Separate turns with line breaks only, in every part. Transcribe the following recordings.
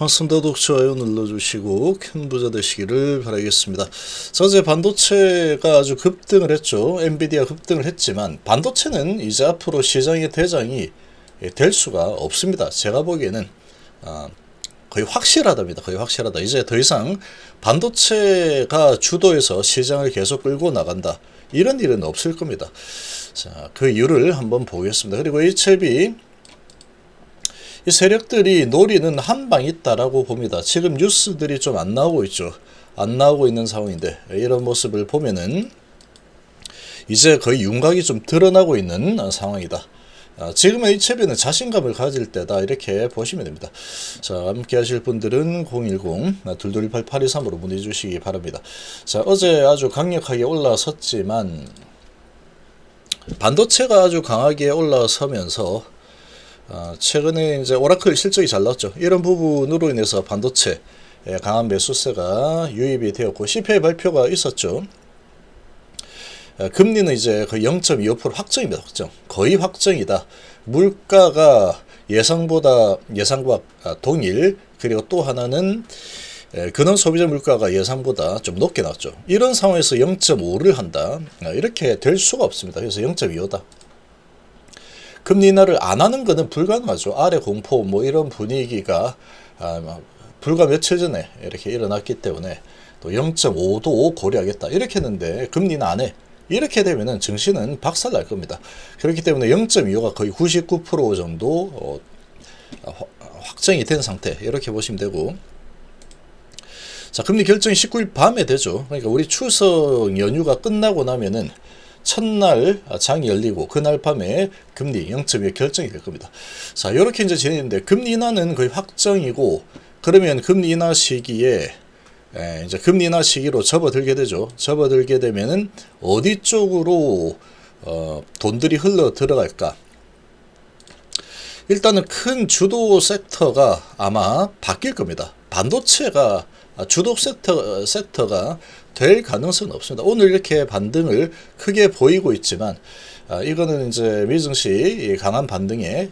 반갑습니다. 구독, 좋아요 눌러주시고 큰 부자 되시기를 바라겠습니다. 자, 어제 반도체가 아주 급등을 했죠. 엔비디아 급등을 했지만 반도체는 이제 앞으로 시장의 대장이 될 수가 없습니다. 제가 보기에는 거의 확실하답니다. 거의 확실하다. 이제 더 이상 반도체가 주도해서 시장을 계속 끌고 나간다, 이런 일은 없을 겁니다. 자, 그 이유를 한번 보겠습니다. 그리고 HLB 이 세력들이 노리는 한 방 있다라고 봅니다. 지금 뉴스들이 좀 안 나오고 있죠. 안 나오고 있는 상황인데, 이런 모습을 보면은 이제 거의 윤곽이 좀 드러나고 있는 상황이다. 지금의 HLB는 자신감을 가질 때다, 이렇게 보시면 됩니다. 자, 함께 하실 분들은 010-2218-8223으로 문의 주시기 바랍니다. 자, 어제 아주 강력하게 올라섰지만 반도체가 아주 강하게 올라서면서 최근에 이제 오라클 실적이 잘 나왔죠. 이런 부분으로 인해서 반도체 강한 매수세가 유입이 되었고, CPI 발표가 있었죠. 금리는 이제 거의 0.25% 확정입니다. 확정. 거의 확정이다. 물가가 예상과 동일. 그리고 또 하나는 근원 소비자 물가가 예상보다 좀 높게 나왔죠. 이런 상황에서 0.5를 한다, 이렇게 될 수가 없습니다. 그래서 0.25다. 금리 인하를 안 하는 것은 불가능하죠. 아래 공포 뭐 이런 분위기가 불과 며칠 전에 이렇게 일어났기 때문에 또 0.5도 고려하겠다, 이렇게 했는데 금리 인하 안 해. 이렇게 되면은 증시는 박살 날 겁니다. 그렇기 때문에 0.25가 거의 99% 정도 확정이 된 상태, 이렇게 보시면 되고, 자, 금리 결정이 19일 밤에 되죠. 그러니까 우리 추석 연휴가 끝나고 나면은 첫날 장이 열리고 그날 밤에 금리 0.25 결정이 될 겁니다. 자, 이렇게 이제 진행했는데 금리 인하는 거의 확정이고, 그러면 금리 인하 시기에 이제 금리 인하 시기로 접어들게 되죠. 접어들게 되면은 어디 쪽으로 돈들이 흘러 들어갈까? 일단은 큰 주도 섹터가 아마 바뀔 겁니다. 반도체가 주도 섹터가 될 가능성은 없습니다. 오늘 이렇게 반등을 크게 보이고 있지만 이거는 이제 미증시 강한 반등에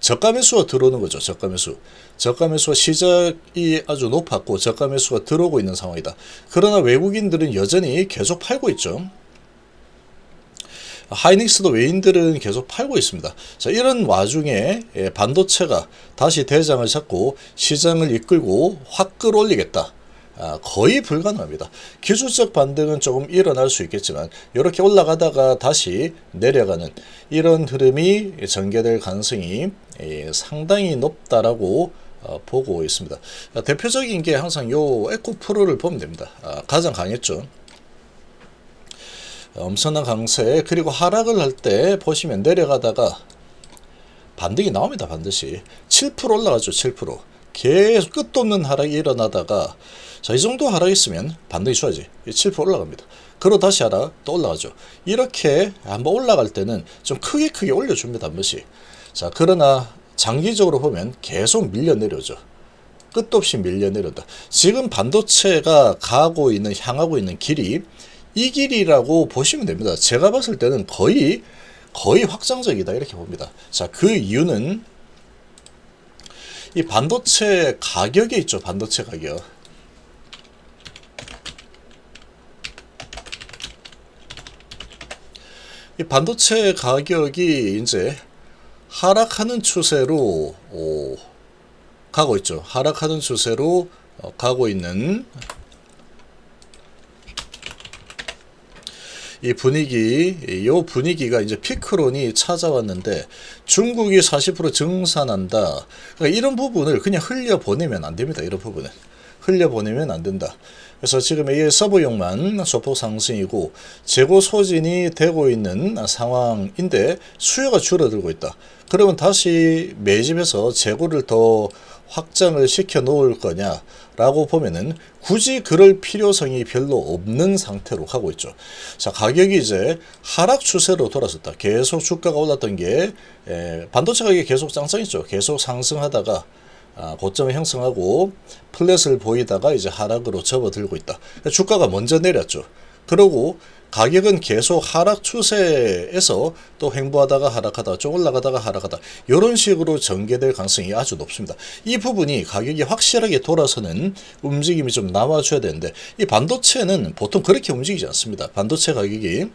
저가 매수가 들어오는 거죠. 저가 매수가 시작이 아주 높았고 저가 매수가 들어오고 있는 상황이다. 그러나 외국인들은 여전히 계속 팔고 있죠. 하이닉스도 외인들은 계속 팔고 있습니다. 자, 이런 와중에 반도체가 다시 대장을 잡고 시장을 이끌고 확 끌어올리겠다, 거의 불가능합니다. 기술적 반등은 조금 일어날 수 있겠지만 이렇게 올라가다가 다시 내려가는 이런 흐름이 전개될 가능성이 상당히 높다라고 보고 있습니다. 대표적인 게 항상 요 에코프로를 보면 됩니다. 가장 강했죠. 엄청난 강세. 그리고 하락을 할 때 보시면 내려가다가 반등이 나옵니다. 반드시 7% 올라가죠. 7% 계속 끝도 없는 하락이 일어나다가, 자, 이 정도 하락이 있으면 반등이 줘야지 7% 올라갑니다. 그러고 다시 하락 또 올라가죠. 이렇게 한번 올라갈 때는 좀 크게 올려줍니다. 한 번씩. 자, 그러나 장기적으로 보면 계속 밀려 내려오죠. 끝도 없이 밀려 내려온다. 지금 반도체가 향하고 있는 길이 이 길이라고 보시면 됩니다. 제가 봤을 때는 거의 확장적이다, 이렇게 봅니다. 자, 그 이유는 이 반도체 가격에 있죠. 반도체 가격. 이 반도체 가격이 이제 하락하는 추세로 가고 있죠. 하락하는 추세로 가고 있는 이 분위기가 이제 피크론이 찾아왔는데 중국이 40% 증산한다. 그러니까 이런 부분을 그냥 흘려보내면 안 됩니다. 이런 부분은 흘려보내면 안 된다. 그래서 지금 AI 서버용만 소폭 상승이고 재고 소진이 되고 있는 상황인데 수요가 줄어들고 있다. 그러면 다시 매집해서 재고를 더 확장을 시켜 놓을 거냐라고 보면은 굳이 그럴 필요성이 별로 없는 상태로 가고 있죠. 자, 가격이 이제 하락 추세로 돌아섰다. 계속 주가가 올랐던 게 반도체 가격이 계속 짱짱했죠. 계속 상승하다가 고점을 형성하고 플랫을 보이다가 이제 하락으로 접어들고 있다. 주가가 먼저 내렸죠. 그러고 가격은 계속 하락 추세에서 또 횡보하다가 하락하다가 좀 올라가다가 하락하다 이런 식으로 전개될 가능성이 아주 높습니다. 이 부분이 가격이 확실하게 돌아서는 움직임이 좀 나와줘야 되는데 이 반도체는 보통 그렇게 움직이지 않습니다. 반도체 가격이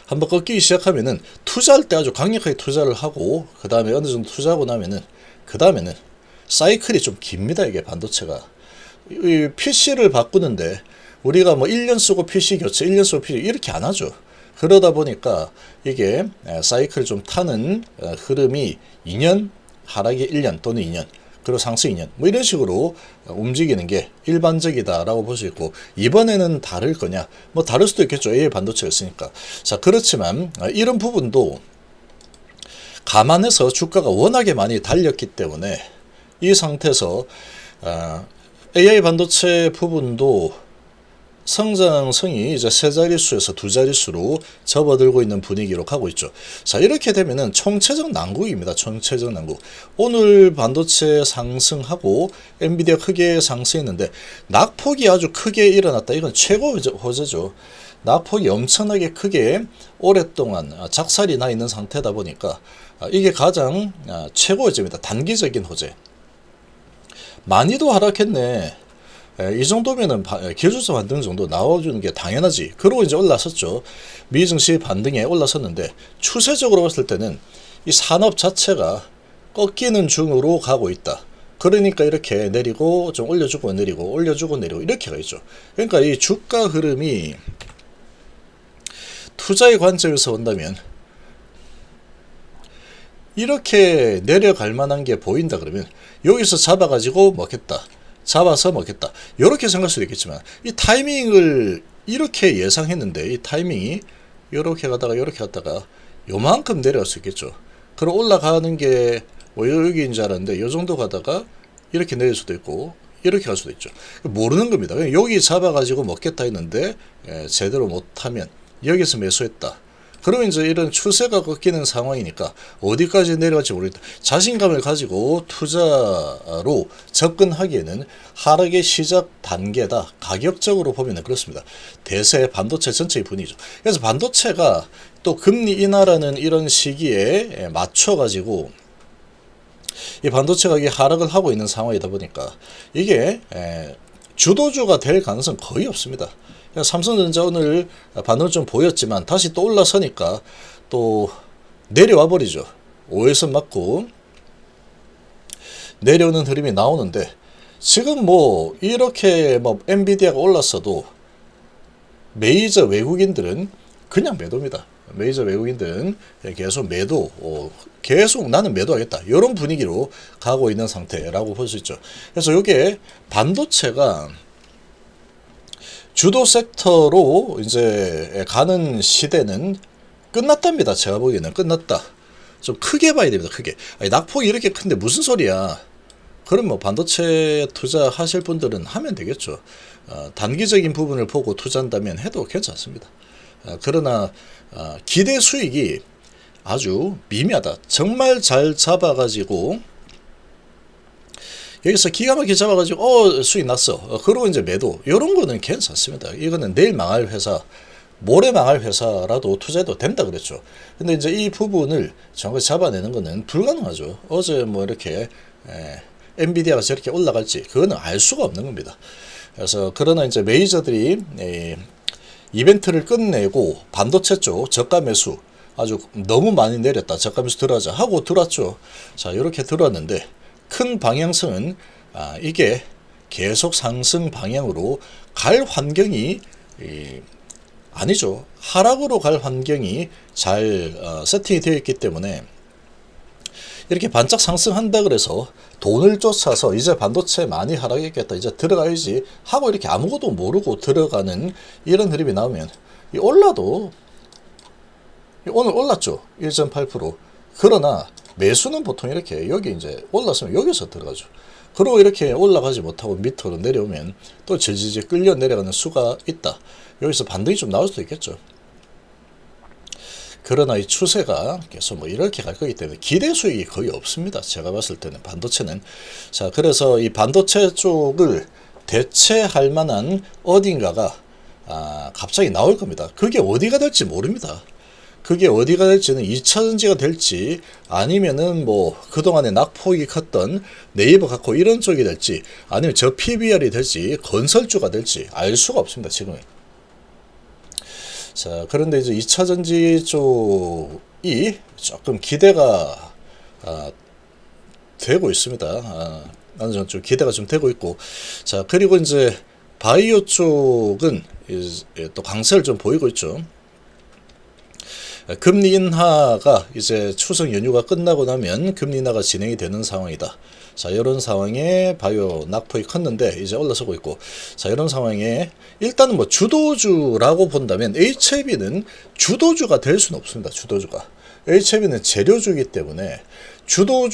한번 꺾이기 시작하면은 투자할 때 아주 강력하게 투자를 하고 그 다음에 어느 정도 투자하고 나면은 그 다음에는 사이클이 좀 깁니다. 이게 반도체가 이 PC를 바꾸는데 우리가 뭐 1년 쓰고 PC 교체 1년 쓰고 PC 이렇게 안 하죠. 그러다 보니까 이게 사이클을 좀 타는 흐름이 2년 하락이 1년 또는 2년 그리고 상승 2년 뭐 이런 식으로 움직이는 게 일반적이다라고 볼 수 있고 이번에는 다를 거냐 뭐 다를 수도 있겠죠. AI 반도체가 있으니까. 자 그렇지만 이런 부분도 감안해서 주가가 워낙에 많이 달렸기 때문에 이 상태에서 AI 반도체 부분도 성장성이 이제 세 자릿수에서 두 자릿수로 접어들고 있는 분위기로 가고 있죠. 자, 이렇게 되면은 총체적 난국입니다. 총체적 난국. 오늘 반도체 상승하고 엔비디아 크게 상승했는데 낙폭이 아주 크게 일어났다. 이건 최고 호재죠. 낙폭이 엄청나게 크게 오랫동안 작살이 나 있는 상태다 보니까 이게 가장 최고 호재입니다. 단기적인 호재. 많이도 하락했네. 이 정도면은 기술적 반등 정도 나와주는 게 당연하지. 그러고 이제 올라섰죠. 미 증시 반등에 올라섰는데 추세적으로 봤을 때는 이 산업 자체가 꺾이는 중으로 가고 있다. 그러니까 이렇게 내리고 좀 올려주고 내리고 올려주고 내리고 이렇게 가있죠. 그러니까 이 주가 흐름이 투자의 관점에서 본다면 이렇게 내려갈 만한 게 보인다 그러면 여기서 잡아가지고 먹겠다. 잡아서 먹겠다. 이렇게 생각할 수도 있겠지만 이 타이밍을 이렇게 예상했는데 이 타이밍이 이렇게 가다가 이렇게 갔다가 요만큼 내려갈 수 있겠죠. 그럼 올라가는 게 뭐 여기인 줄 알았는데 요 정도 가다가 이렇게 내릴 수도 있고 이렇게 갈 수도 있죠. 모르는 겁니다. 여기 잡아가지고 먹겠다 했는데 제대로 못하면 여기서 매수했다. 그러면 이제 이런 추세가 꺾이는 상황이니까 어디까지 내려갈지 모르겠다. 자신감을 가지고 투자로 접근하기에는 하락의 시작 단계다. 가격적으로 보면 그렇습니다. 대세 반도체 전체의 분위기죠. 그래서 반도체가 또 금리 인하라는 이런 시기에 맞춰가지고 이 반도체 가격이 하락을 하고 있는 상황이다 보니까 이게 주도주가 될 가능성은 거의 없습니다. 삼성전자 오늘 반응을 좀 보였지만 다시 또 올라서니까 또 내려와 버리죠. 5일선 맞고 내려오는 흐름이 나오는데 지금 뭐 이렇게 뭐 엔비디아가 올랐어도 메이저 외국인들은 그냥 매도입니다. 메이저 외국인들은 계속 매도, 계속 나는 매도하겠다. 이런 분위기로 가고 있는 상태라고 볼 수 있죠. 그래서 이게 반도체가 주도 섹터로 이제 가는 시대는 끝났답니다. 제가 보기에는 끝났다. 좀 크게 봐야 됩니다. 크게. 아니, 낙폭이 이렇게 큰데 무슨 소리야. 그럼 뭐 반도체 투자하실 분들은 하면 되겠죠. 단기적인 부분을 보고 투자한다면 해도 괜찮습니다. 그러나 기대 수익이 아주 미미하다. 정말 잘 잡아가지고 여기서 기가 막히게 잡아가지고 수익 났어. 그러고 이제 매도. 이런 거는 괜찮습니다. 이거는 내일 망할 회사, 모레 망할 회사라도 투자해도 된다 그랬죠. 근데 이제 이 부분을 정확히 잡아내는 거는 불가능하죠. 어제 뭐 이렇게 엔비디아가 저렇게 올라갈지 그거는 알 수가 없는 겁니다. 그래서 그러나 이제 메이저들이 이벤트를 끝내고 반도체 쪽 저가 매수 아주 너무 많이 내렸다. 저가 매수 들어가자 하고 들어왔죠. 자, 이렇게 들어왔는데 큰 방향성은 이게 계속 상승 방향으로 갈 환경이 아니죠. 하락으로 갈 환경이 잘 세팅이 되어 있기 때문에 이렇게 반짝 상승한다 그래서 돈을 쫓아서 이제 반도체 많이 하락했겠다 이제 들어가야지 하고 이렇게 아무것도 모르고 들어가는 이런 흐름이 나오면 올라도 오늘 올랐죠. 1.8%. 그러나 매수는 보통 이렇게 여기 이제 올랐으면 여기서 들어가죠. 그리고 이렇게 올라가지 못하고 밑으로 내려오면 또 질질질 끌려 내려가는 수가 있다. 여기서 반등이 좀 나올 수도 있겠죠. 그러나 이 추세가 계속 뭐 이렇게 갈 거기 때문에 기대 수익이 거의 없습니다. 제가 봤을 때는 반도체는. 자, 그래서 이 반도체 쪽을 대체할 만한 어딘가가 갑자기 나올 겁니다. 그게 어디가 될지 모릅니다. 그게 어디가 될지는 2차전지가 될지 아니면은 뭐 그동안에 낙폭이 컸던 네이버 갖고 이런 쪽이 될지 아니면 저 PBR이 될지 건설주가 될지 알 수가 없습니다. 지금. 자, 그런데 이제 2차전지 쪽이 조금 기대가 되고 있습니다. 어느 정도 기대가 좀 되고 있고, 자, 그리고 이제 바이오 쪽은 또 강세를 좀 보이고 있죠. 금리 인하가 이제 추석 연휴가 끝나고 나면 금리 인하가 진행이 되는 상황이다. 자, 이런 상황에 바이오 낙폭이 컸는데 이제 올라서고 있고, 자, 이런 상황에 일단은 뭐 주도주라고 본다면 HIB는 주도주가 될 수는 없습니다. 주도주가. HIB는 재료주이기 때문에 주도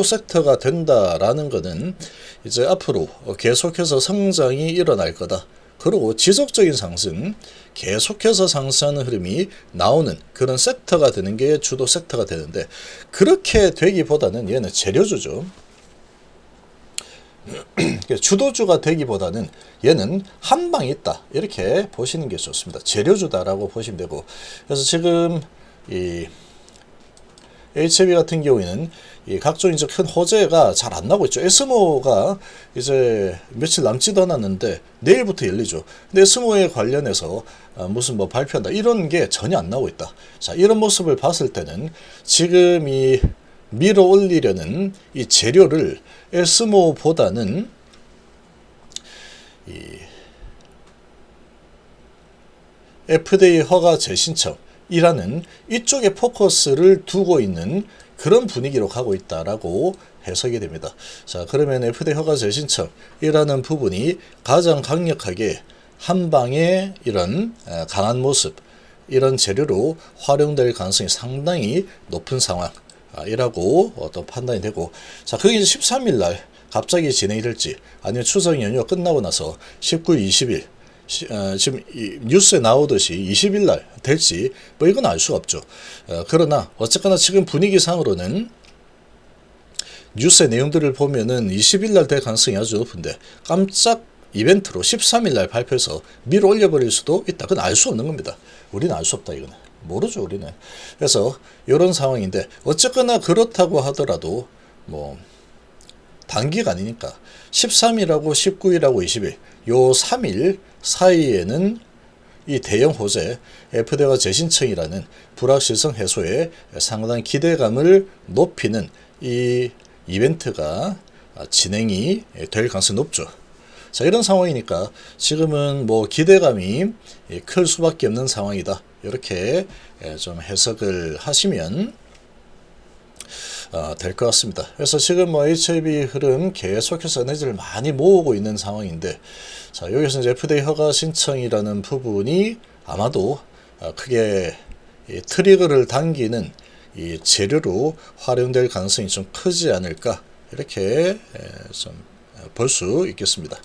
섹터가 된다라는 것은 이제 앞으로 계속해서 성장이 일어날 거다. 그리고 지속적인 상승, 계속해서 상승하는 흐름이 나오는 그런 섹터가 되는 게 주도 섹터가 되는데, 그렇게 되기보다는 얘는 재료주죠. 주도주가 되기보다는 얘는 한 방이 있다, 이렇게 보시는 게 좋습니다. 재료주다라고 보시면 되고, 그래서 지금 이 HIB 같은 경우에는 이 각종 이제 큰 호재가 잘 안 나고 있죠. 에스모가 이제 며칠 남지도 않았는데 내일부터 열리죠. 근데 에스모에 관련해서 무슨 뭐 발표한다 이런 게 전혀 안 나오고 있다. 자, 이런 모습을 봤을 때는 지금 이 밀어 올리려는 이 재료를 에스모보다는 이 FDA 허가 재신청이라는 이쪽에 포커스를 두고 있는 그런 분위기로 가고 있다라고 해석이 됩니다. 자, 그러면 FDA 허가 재신청이라는 부분이 가장 강력하게 한 방에 이런 강한 모습, 이런 재료로 활용될 가능성이 상당히 높은 상황이라고 또 판단이 되고, 자, 그게 이제 13일 날 갑자기 진행이 될지 아니면 추석 연휴가 끝나고 나서 19일, 20일 지금 뉴스에 나오듯이 20일 날 될지 뭐 이건 알 수가 없죠. 그러나 어쨌거나 지금 분위기상으로는 뉴스의 내용들을 보면은 20일 날 될 가능성이 아주 높은데 깜짝 이벤트로 13일 날 발표해서 밀어 올려버릴 수도 있다. 그건 알 수 없는 겁니다. 우리는 알 수 없다. 이거는 모르죠. 우리는. 그래서 이런 상황인데 어쨌거나 그렇다고 하더라도 뭐 단기간이니까 13일하고 19일하고 20일 요 3일 사이에는 이 대형 호재 FDA가 재신청이라는 불확실성 해소에 상당한 기대감을 높이는 이 이벤트가 진행이 될 가능성이 높죠. 자, 이런 상황이니까 지금은 뭐 기대감이 클 수밖에 없는 상황이다. 이렇게 좀 해석을 하시면 될 것 같습니다. 그래서 지금 뭐 HIB 흐름 계속해서 에너지를 많이 모으고 있는 상황인데, 자, 여기서 이제 FDA 허가 신청이라는 부분이 아마도 크게 트리거를 당기는 이 재료로 활용될 가능성이 좀 크지 않을까, 이렇게 좀 볼 수 있겠습니다.